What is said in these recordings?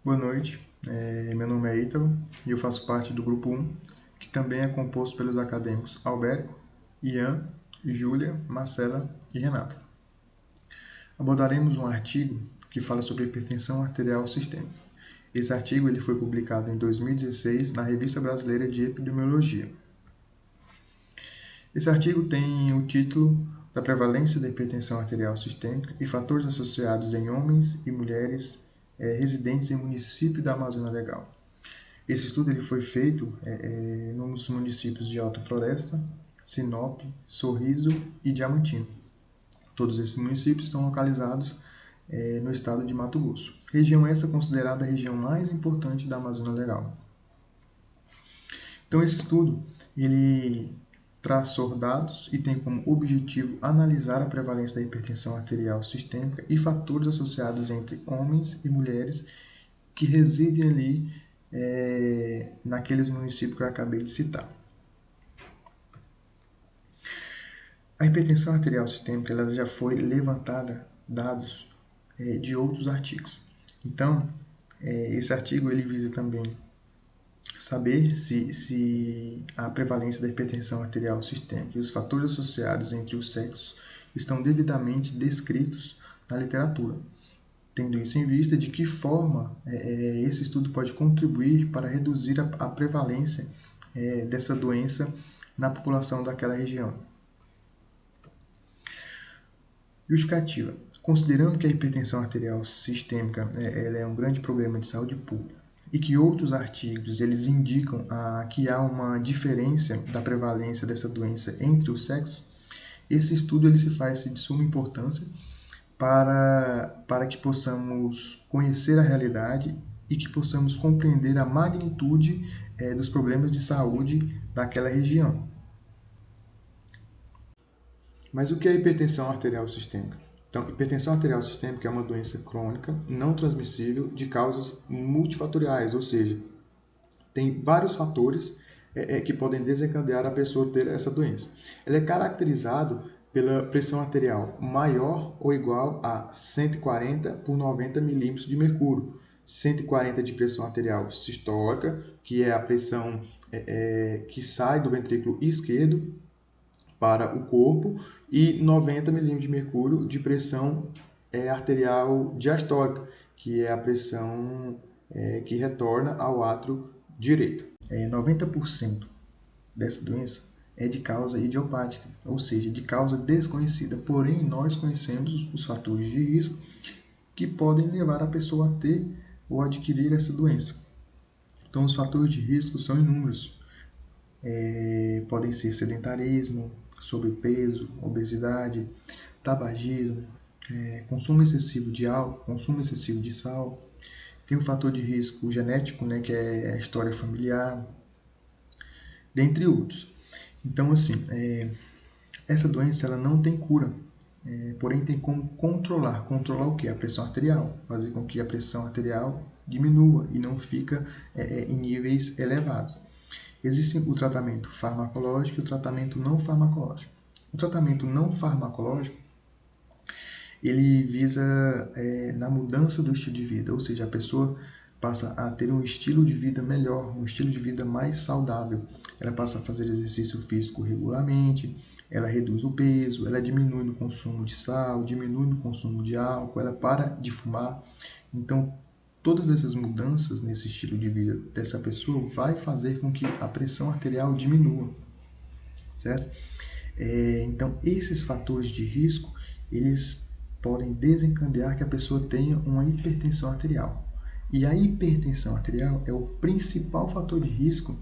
Boa noite, meu nome é Ítalo e eu faço parte do grupo 1, que também é composto pelos acadêmicos Alberto, Ian, Júlia, Marcela e Renata. Abordaremos um artigo que fala sobre hipertensão arterial sistêmica. Esse artigo ele foi publicado em 2016 na Revista Brasileira de Epidemiologia. Esse artigo tem o título da prevalência da hipertensão arterial sistêmica e fatores associados em homens e mulheres residentes em município da Amazônia Legal. Esse estudo ele foi feito nos municípios de Alta Floresta, Sinop, Sorriso e Diamantino. Todos esses municípios estão localizados no estado de Mato Grosso. Região essa considerada a região mais importante da Amazônia Legal. Então esse estudo ele traçou dados e tem como objetivo analisar a prevalência da hipertensão arterial sistêmica e fatores associados entre homens e mulheres que residem ali naqueles municípios que eu acabei de citar. A hipertensão arterial sistêmica ela já foi levantada dados de outros artigos. Então, esse artigo ele visa também saber se a prevalência da hipertensão arterial sistêmica e os fatores associados entre os sexos estão devidamente descritos na literatura, tendo isso em vista de que forma esse estudo pode contribuir para reduzir a prevalência dessa doença na população daquela região. Justificativa. Considerando que a hipertensão arterial sistêmica ela é um grande problema de saúde pública e que outros artigos eles indicam que há uma diferença da prevalência dessa doença entre os sexos, esse estudo ele se faz de suma importância para que possamos conhecer a realidade e que possamos compreender a magnitude dos problemas de saúde daquela região. Mas o que é hipertensão arterial sistêmica? Então, hipertensão arterial sistêmica é uma doença crônica, não transmissível, de causas multifatoriais, ou seja, tem vários fatores que podem desencadear a pessoa ter essa doença. Ela é caracterizada pela pressão arterial maior ou igual a 140 por 90 milímetros de mercúrio. 140 de pressão arterial sistólica, que é a pressão que sai do ventrículo esquerdo para o corpo, e 90 milímetros de mercúrio de pressão arterial diastólica, que é a pressão que retorna ao átrio direito. 90% dessa doença é de causa idiopática, ou seja, de causa desconhecida. Porém, nós conhecemos os fatores de risco que podem levar a pessoa a ter ou adquirir essa doença. Então, os fatores de risco são inúmeros. Podem ser sedentarismo, sobrepeso, obesidade, tabagismo, consumo excessivo de álcool, consumo excessivo de sal. Tem o fator de risco genético, que é a história familiar, dentre outros. Então, assim, essa doença ela não tem cura, porém tem como controlar. Controlar o quê? A pressão arterial, fazer com que a pressão arterial diminua e não fica em níveis elevados. Existe o tratamento farmacológico e o tratamento não farmacológico. O tratamento não farmacológico ele visa na mudança do estilo de vida, ou seja, a pessoa passa a ter um estilo de vida melhor, um estilo de vida mais saudável. Ela passa a fazer exercício físico regularmente, ela reduz o peso, ela diminui no consumo de sal, diminui no consumo de álcool, ela para de fumar. Então, todas essas mudanças nesse estilo de vida dessa pessoa vai fazer com que a pressão arterial diminua, certo? Então, esses fatores de risco, eles podem desencadear que a pessoa tenha uma hipertensão arterial. E a hipertensão arterial é o principal fator de risco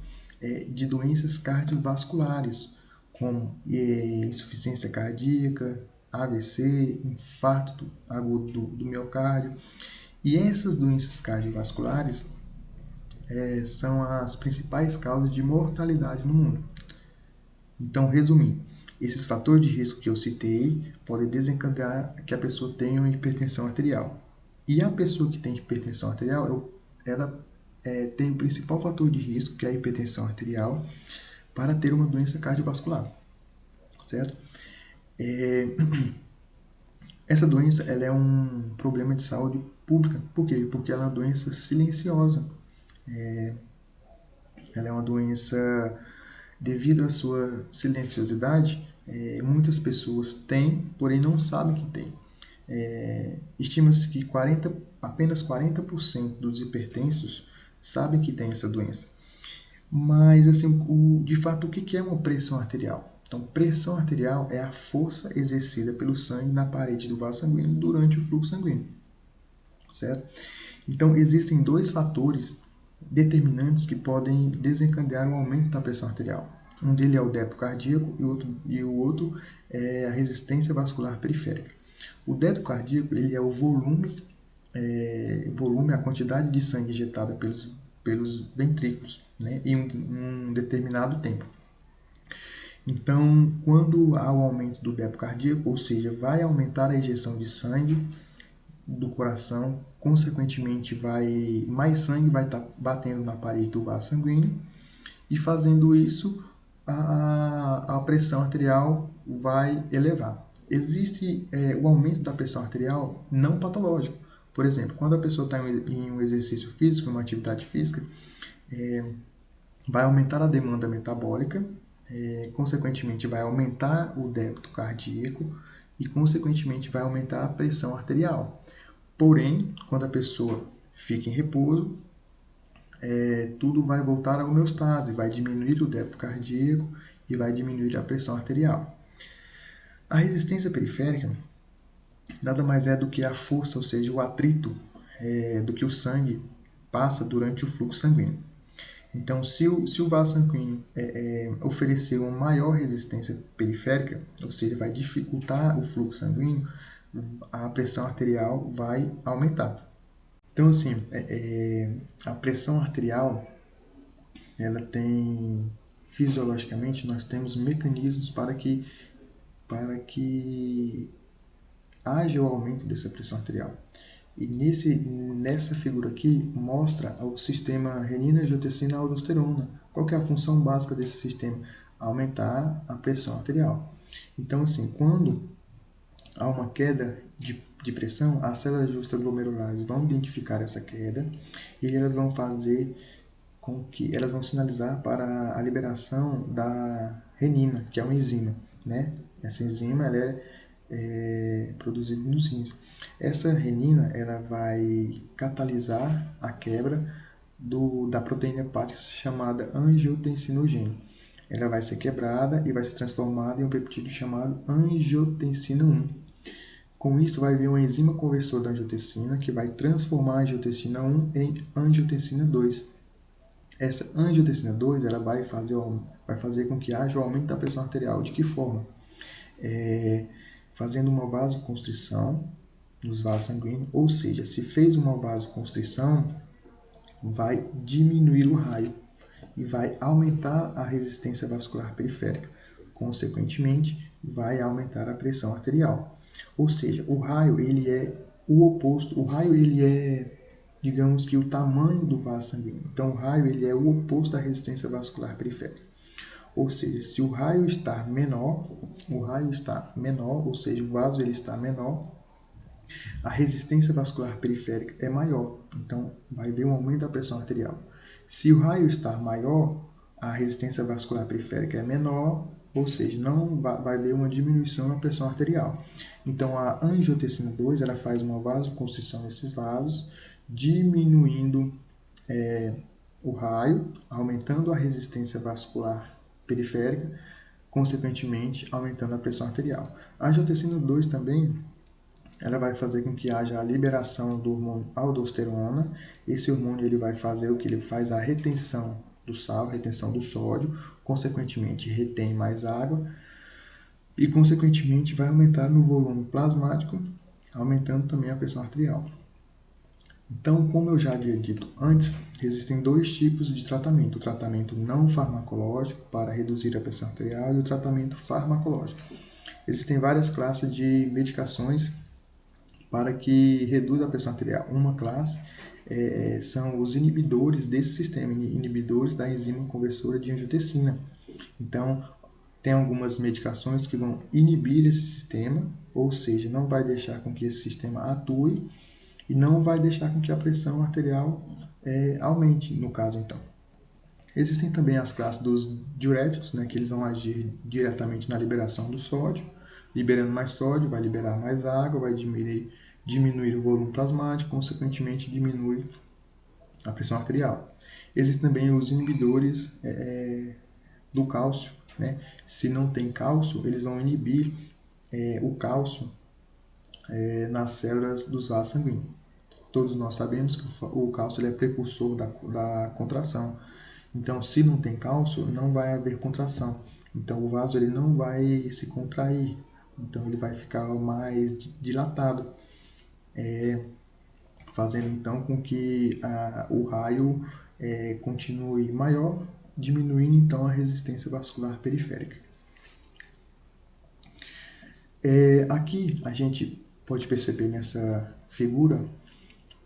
de doenças cardiovasculares, como insuficiência cardíaca, AVC, infarto agudo do miocárdio. E essas doenças cardiovasculares são as principais causas de mortalidade no mundo. Então, resumindo, esses fatores de risco que eu citei podem desencadear que a pessoa tenha uma hipertensão arterial. E a pessoa que tem hipertensão arterial, ela tem o principal fator de risco, que é a hipertensão arterial, para ter uma doença cardiovascular, certo? Essa doença ela é um problema de saúde pública. Por quê? Porque ela é uma doença silenciosa. Ela é uma doença, devido à sua silenciosidade, muitas pessoas têm, porém não sabem que têm. Estima-se que apenas 40% dos hipertensos sabem que tem essa doença. Mas, assim, de fato, o que é uma pressão arterial? Então, pressão arterial é a força exercida pelo sangue na parede do vaso sanguíneo durante o fluxo sanguíneo, certo? Então, existem dois fatores determinantes que podem desencadear o aumento da pressão arterial. Um deles é o débito cardíaco e o outro é a resistência vascular periférica. O débito cardíaco ele é o volume, a quantidade de sangue injetada pelos ventrículos, né, em um determinado tempo. Então, quando há o aumento do débito cardíaco, ou seja, vai aumentar a injeção de sangue do coração, consequentemente mais sangue vai estar batendo na parede do vaso sanguíneo e fazendo isso a pressão arterial vai elevar. Existe o aumento da pressão arterial não patológico. Por exemplo, quando a pessoa está em um exercício físico, uma atividade física, vai aumentar a demanda metabólica, consequentemente vai aumentar o débito cardíaco e consequentemente vai aumentar a pressão arterial. Porém, quando a pessoa fica em repouso, tudo vai voltar à homeostase, vai diminuir o débito cardíaco e vai diminuir a pressão arterial. A resistência periférica nada mais é do que a força, ou seja, o atrito do que o sangue passa durante o fluxo sanguíneo. Então, se o vaso sanguíneo oferecer uma maior resistência periférica, ou seja, vai dificultar o fluxo sanguíneo, a pressão arterial vai aumentar. Então, assim, a pressão arterial, ela tem, fisiologicamente, nós temos mecanismos para que haja o aumento dessa pressão arterial. E nessa figura aqui mostra o sistema renina-angiotensina-aldosterona. Qual que é a função básica desse sistema? Aumentar a pressão arterial. Então, assim, quando há uma queda de pressão, as células justaglomerulares vão identificar essa queda e elas vão fazer com que elas vão sinalizar para a liberação da renina, que é uma enzima, né? Essa enzima ela é produzida nos rins. Essa renina ela vai catalisar a quebra da proteína hepática chamada angiotensinogênio. Ela vai ser quebrada e vai ser transformada em um peptídeo chamado angiotensina 1. Com isso, vai vir uma enzima conversora da angiotensina que vai transformar a angiotensina 1 em angiotensina 2. Essa angiotensina 2 ela vai fazer com que haja o aumento da pressão arterial. De que forma? Fazendo uma vasoconstrição nos vasos sanguíneos, ou seja, se fez uma vasoconstrição, vai diminuir o raio e vai aumentar a resistência vascular periférica. Consequentemente, vai aumentar a pressão arterial. Ou seja, o raio ele é o oposto. O raio ele é, digamos que, o tamanho do vaso sanguíneo. Então, o raio ele é o oposto da resistência vascular periférica. Ou seja, se o raio está menor, ou seja, o vaso ele está menor, a resistência vascular periférica é maior. Então, vai haver um aumento da pressão arterial. Se o raio está maior, a resistência vascular periférica é menor, ou seja, não vai haver uma diminuição na pressão arterial. Então, a angiotensina 2 ela faz uma vasoconstrição nesses vasos, diminuindo o raio, aumentando a resistência vascular periférica, consequentemente aumentando a pressão arterial. A angiotensina 2 também ela vai fazer com que haja a liberação do hormônio aldosterona. Esse hormônio ele vai fazer o que? Ele faz a retenção do sal, retenção do sódio, consequentemente retém mais água e consequentemente vai aumentar no volume plasmático, aumentando também a pressão arterial. Então, como eu já havia dito antes, existem dois tipos de tratamento: o tratamento não farmacológico para reduzir a pressão arterial e o tratamento farmacológico. Existem várias classes de medicações para que reduza a pressão arterial. Uma classe são os inibidores desse sistema, inibidores da enzima conversora de angiotensina. Então, tem algumas medicações que vão inibir esse sistema, ou seja, não vai deixar com que esse sistema atue, e não vai deixar com que a pressão arterial aumente, no caso, então. Existem também as classes dos diuréticos, né, que eles vão agir diretamente na liberação do sódio. Liberando mais sódio, vai liberar mais água, vai diminuir o volume plasmático, consequentemente diminui a pressão arterial. Existem também os inibidores do cálcio, né? Se não tem cálcio, eles vão inibir o cálcio nas células dos vasos sanguíneos. Todos nós sabemos que o cálcio ele é precursor da contração. Então, se não tem cálcio, não vai haver contração. Então, o vaso ele não vai se contrair. Então, ele vai ficar mais dilatado, fazendo então com que o raio continue maior, diminuindo então a resistência vascular periférica. Aqui a gente pode perceber nessa figura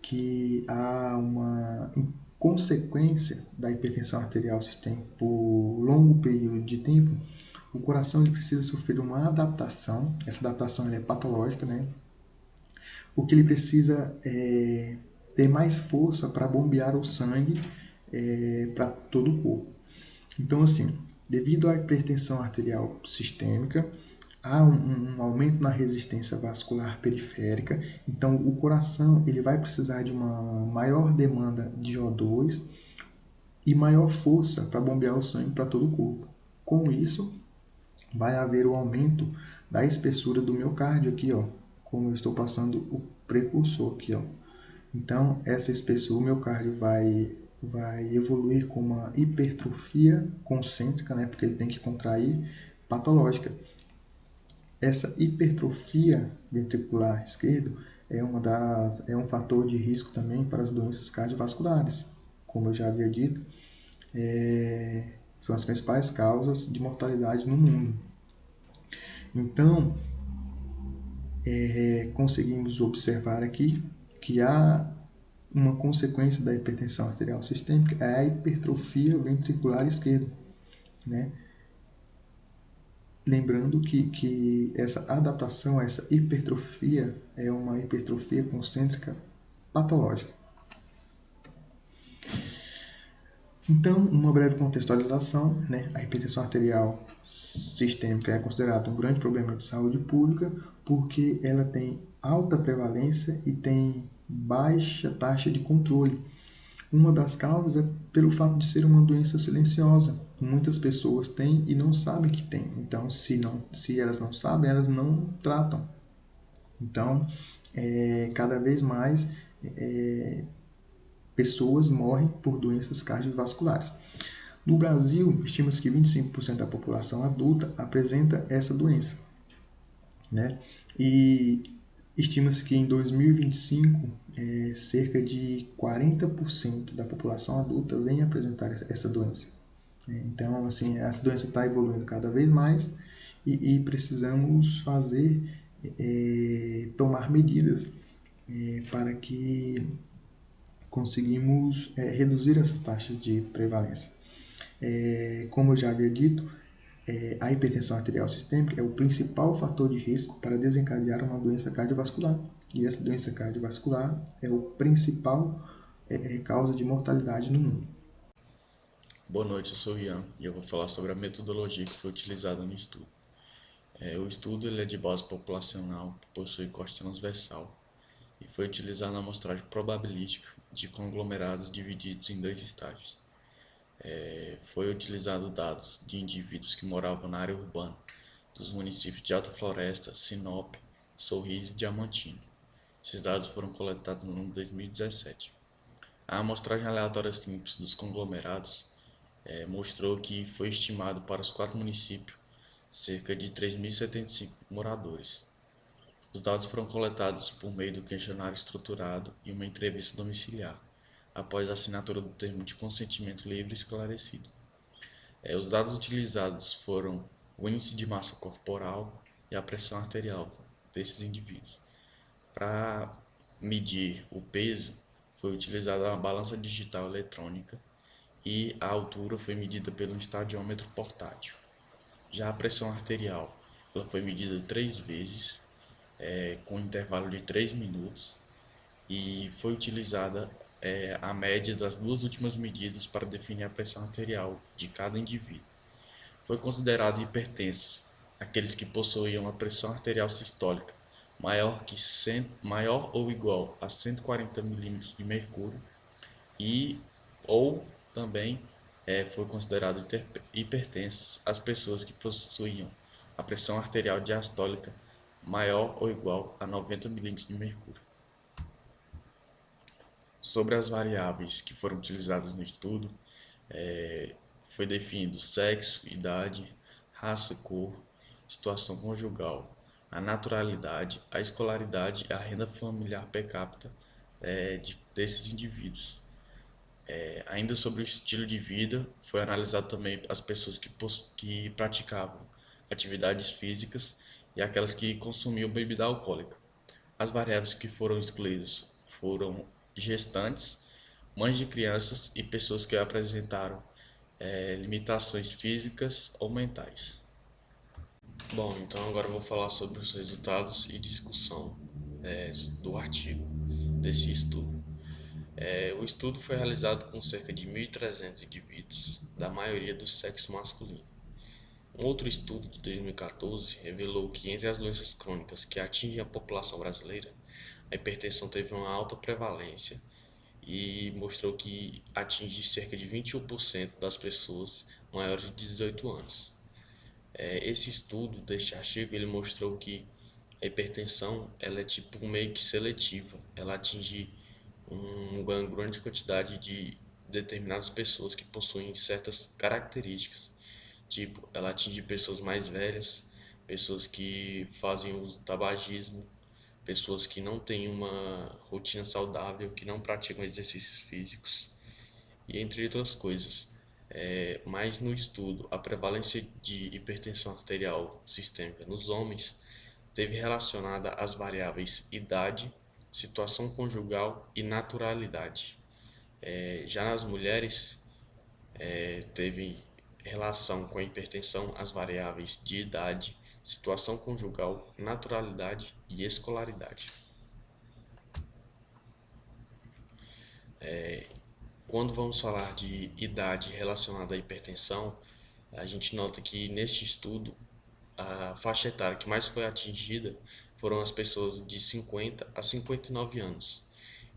que há uma consequência da hipertensão arterial sistêmica por longo período de tempo. O coração ele precisa sofrer uma adaptação, essa adaptação é patológica, né? Porque ele precisa ter mais força para bombear o sangue para todo o corpo. Então, assim, devido à hipertensão arterial sistêmica, há um aumento na resistência vascular periférica, então o coração ele vai precisar de uma maior demanda de O2 e maior força para bombear o sangue para todo o corpo. Com isso, vai haver o aumento da espessura do miocárdio aqui, ó, como eu estou passando o precursor aqui, ó. Então, essa espessura, o miocárdio vai evoluir com uma hipertrofia concêntrica, né, porque ele tem que contrair, patológica. Essa hipertrofia ventricular esquerdo é um fator de risco também para as doenças cardiovasculares. Como eu já havia dito, são as principais causas de mortalidade no mundo. Então, conseguimos observar aqui que há uma consequência da hipertensão arterial sistêmica, é a hipertrofia ventricular esquerda, né? Lembrando que essa adaptação, essa hipertrofia, é uma hipertrofia concêntrica patológica. Então, uma breve contextualização, né? A hipertensão arterial sistêmica é considerada um grande problema de saúde pública porque ela tem alta prevalência e tem baixa taxa de controle. Uma das causas é pelo fato de ser uma doença silenciosa. Muitas pessoas têm e não sabem que têm. Então, se elas não sabem, elas não tratam. Então, cada vez mais pessoas morrem por doenças cardiovasculares. No Brasil, estima-se que 25% da população adulta apresenta essa doença, né? E estima-se que em 2025, cerca de 40% da população adulta vem apresentar essa doença. Então, assim, essa doença está evoluindo cada vez mais e precisamos tomar medidas para que conseguimos reduzir essas taxas de prevalência. Como eu já havia dito, a hipertensão arterial sistêmica é o principal fator de risco para desencadear uma doença cardiovascular. E essa doença cardiovascular é o principal causa de mortalidade no mundo. Boa noite, eu sou o Ian e eu vou falar sobre a metodologia que foi utilizada no estudo. O estudo ele é de base populacional, que possui corte transversal, e foi utilizado na amostragem probabilística de conglomerados divididos em dois estágios. Foi utilizado dados de indivíduos que moravam na área urbana dos municípios de Alta Floresta, Sinop, Sorriso e Diamantino. Esses dados foram coletados no ano de 2017. A amostragem aleatória simples dos conglomerados mostrou que foi estimado para os 4 municípios cerca de 3.075 moradores. Os dados foram coletados por meio do questionário estruturado e uma entrevista domiciliar, após a assinatura do termo de consentimento livre e esclarecido. Os dados utilizados foram o índice de massa corporal e a pressão arterial desses indivíduos. Para medir o peso, foi utilizada uma balança digital eletrônica e a altura foi medida pelo estadiômetro portátil. Já a pressão arterial, ela foi medida 3 vezes, com um intervalo de 3 minutos, e foi utilizada a média das duas últimas medidas para definir a pressão arterial de cada indivíduo. Foi considerado hipertensos aqueles que possuíam uma pressão arterial sistólica maior ou igual a 140 milímetros de mercúrio e ou também foi considerado hipertensos as pessoas que possuíam a pressão arterial diastólica maior ou igual a 90 milímetros de mercúrio. Sobre as variáveis que foram utilizadas no estudo, foi definido sexo, idade, raça, cor, situação conjugal, a naturalidade, a escolaridade e a renda familiar per capita desses indivíduos. Ainda sobre o estilo de vida, foi analisado também as pessoas que praticavam atividades físicas e aquelas que consumiam bebida alcoólica. As variáveis que foram excluídas foram gestantes, mães de crianças e pessoas que apresentaram limitações físicas ou mentais. Bom, então agora eu vou falar sobre os resultados e discussão do artigo desse estudo. O estudo foi realizado com cerca de 1.300 indivíduos, da maioria do sexo masculino. Um outro estudo de 2014 revelou que entre as doenças crônicas que atingem a população brasileira, a hipertensão teve uma alta prevalência e mostrou que atinge cerca de 21% das pessoas maiores de 18 anos. Esse estudo deste artigo ele mostrou que a hipertensão ela é tipo meio que seletiva, ela atinge uma grande quantidade de determinadas pessoas que possuem certas características. Tipo, ela atinge pessoas mais velhas, pessoas que fazem uso do tabagismo, pessoas que não têm uma rotina saudável, que não praticam exercícios físicos, e entre outras coisas. Mas no estudo, a prevalência de hipertensão arterial sistêmica nos homens teve relacionada às variáveis idade, situação conjugal e naturalidade. Já nas mulheres, teve relação com a hipertensão as variáveis de idade, situação conjugal, naturalidade e escolaridade. Quando vamos falar de idade relacionada à hipertensão, a gente nota que neste estudo a faixa etária que mais foi atingida foram as pessoas de 50 a 59 anos.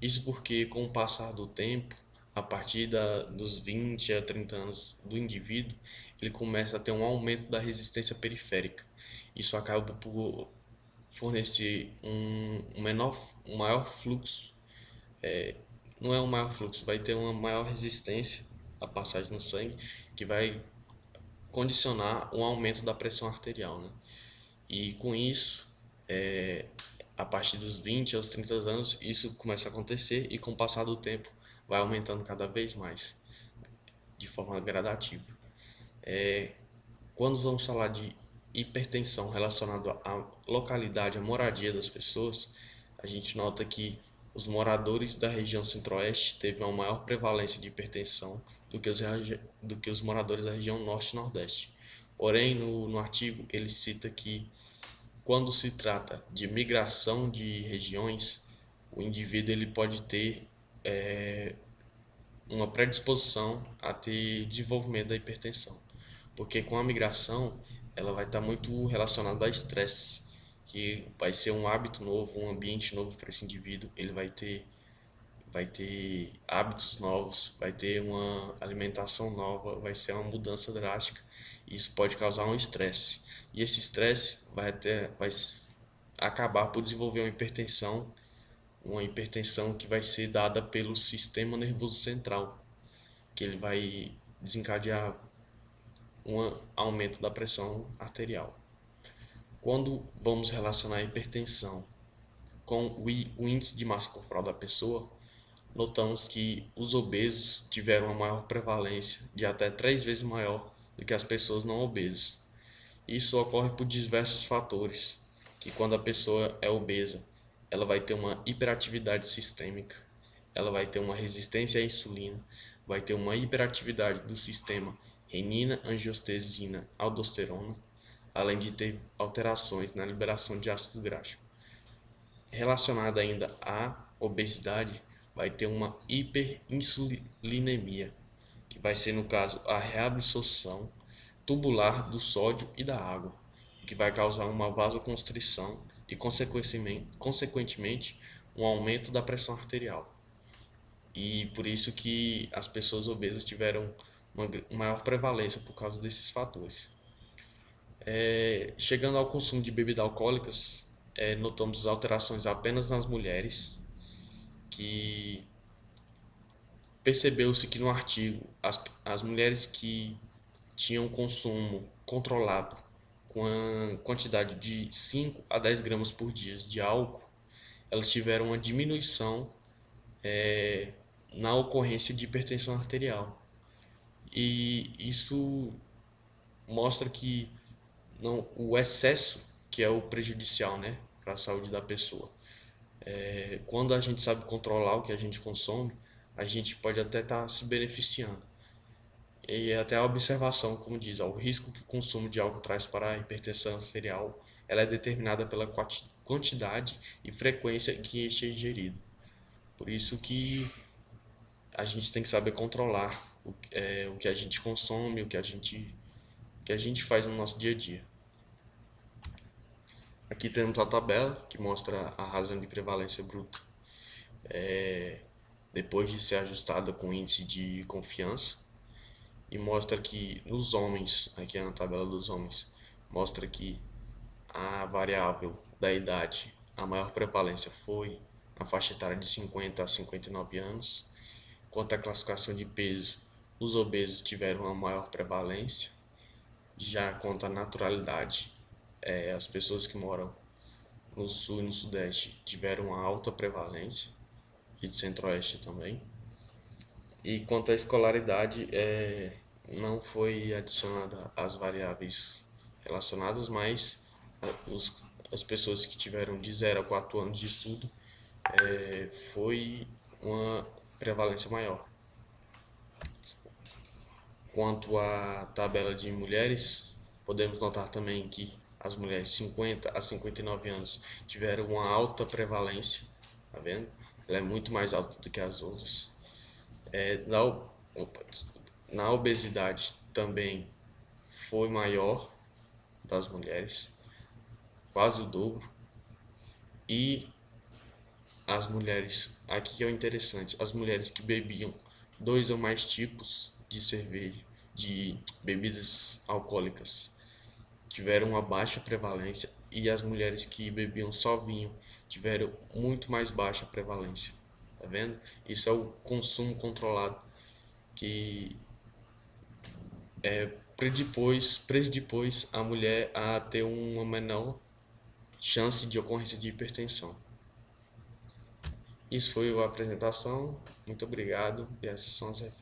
Isso porque, com o passar do tempo, a partir dos 20 a 30 anos do indivíduo, ele começa a ter um aumento da resistência periférica. Isso acaba por fornecer um maior fluxo. Não é um maior fluxo, vai ter uma maior resistência à passagem no sangue, que vai condicionar um aumento da pressão arterial, né? E com isso, a partir dos 20 aos 30 anos, isso começa a acontecer e com o passar do tempo vai aumentando cada vez mais, de forma gradativa. Quando vamos falar de hipertensão relacionada à localidade, à moradia das pessoas, a gente nota que os moradores da região centro-oeste teve uma maior prevalência de hipertensão do que os moradores da região norte e nordeste. Porém, no artigo, ele cita que quando se trata de migração de regiões, o indivíduo ele pode ter uma predisposição a ter desenvolvimento da hipertensão, porque com a migração ela vai estar muito relacionada a estresse, que vai ser um hábito novo, um ambiente novo para esse indivíduo, ele vai ter hábitos novos, vai ter uma alimentação nova, vai ser uma mudança drástica. Isso pode causar um estresse. E esse estresse vai acabar por desenvolver uma hipertensão que vai ser dada pelo sistema nervoso central, que ele vai desencadear um aumento da pressão arterial. Quando vamos relacionar a hipertensão com o índice de massa corporal da pessoa, notamos que os obesos tiveram uma maior prevalência, de até 3 vezes maior do que as pessoas não obesas. Isso ocorre por diversos fatores, que quando a pessoa é obesa, ela vai ter uma hiperatividade sistêmica, ela vai ter uma resistência à insulina, vai ter uma hiperatividade do sistema renina, angiotensina, aldosterona, além de ter alterações na liberação de ácido graxo. Relacionada ainda à obesidade, vai ter uma hiperinsulinemia, que vai ser, no caso, a reabsorção tubular do sódio e da água, que vai causar uma vasoconstrição e, consequentemente, um aumento da pressão arterial. E por isso que as pessoas obesas tiveram uma maior prevalência por causa desses fatores. Chegando ao consumo de bebidas alcoólicas, notamos alterações apenas nas mulheres, que percebeu-se que no artigo as mulheres que tinham consumo controlado com a quantidade de 5 a 10 gramas por dia de álcool, elas tiveram uma diminuição na ocorrência de hipertensão arterial. E isso mostra que não, o excesso que é o prejudicial, né, para a saúde da pessoa. Quando a gente sabe controlar o que a gente consome, a gente pode até estar se beneficiando. E até a observação, como diz, o risco que o consumo de álcool traz para a hipertensão arterial, ela é determinada pela quantidade e frequência que este é ingerido. Por isso que a gente tem que saber controlar o que a gente consome, o que a gente faz no nosso dia a dia. Aqui temos a tabela que mostra a razão de prevalência bruta depois de ser ajustada com índice de confiança, e mostra que nos homens, aqui é na tabela dos homens, mostra que a variável da idade, a maior prevalência foi na faixa etária de 50 a 59 anos. Quanto à classificação de peso, os obesos tiveram uma maior prevalência. Já quanto à naturalidade, as pessoas que moram no sul e no sudeste tiveram uma alta prevalência, e do centro-oeste também. E quanto à escolaridade, não foi adicionada as variáveis relacionadas, mas as pessoas que tiveram de 0 a 4 anos de estudo foi uma prevalência maior. Quanto à tabela de mulheres, podemos notar também que as mulheres de 50 a 59 anos tiveram uma alta prevalência, tá vendo? Ela é muito mais alta do que as outras. Na obesidade também foi maior das mulheres, quase o dobro. E as mulheres, aqui que é o interessante, as mulheres que bebiam 2 ou mais tipos de cerveja, de bebidas alcoólicas, tiveram uma baixa prevalência, e as mulheres que bebiam só vinho tiveram muito mais baixa prevalência. Tá vendo? Isso é o consumo controlado, que predispôs a mulher a ter uma menor chance de ocorrência de hipertensão. Isso foi a apresentação. Muito obrigado, e essas são as referências.